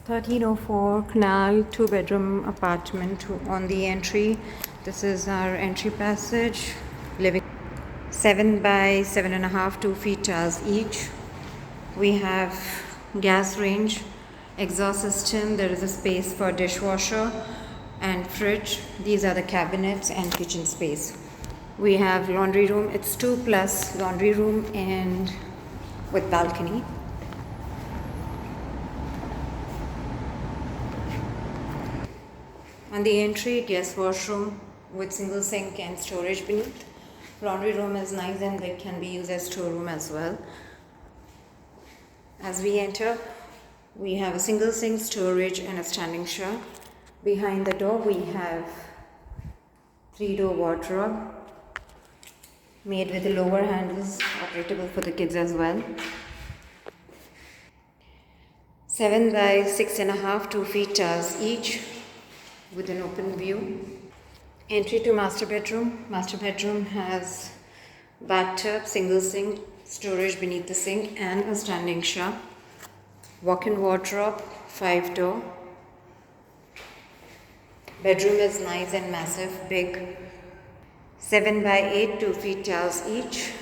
1304 Canal 2-bedroom apartment on the entry. This is our entry passage. Living 7 by 7.5, 2 feet tiles each. We have gas range, exhaust system. There is a space for dishwasher and fridge. These are the cabinets and kitchen space. We have laundry room. It's 2 plus laundry room and with balcony. On the entry, guest washroom with single sink and storage beneath. Laundry room is nice and it can be used as storeroom as well. As we enter, we have a single sink, storage and a standing shower. Behind the door, we have 3-door wardrobe made with the lower handles, operable for the kids as well. 7 by 6.5, 2 feet tiles each, with an open view. Entry to master bedroom. Master bedroom has bathtub, single sink, storage beneath the sink and a standing shower. Walk-in wardrobe, 5-door. Bedroom is nice and massive, big. 7 by 8, 2 feet tiles each.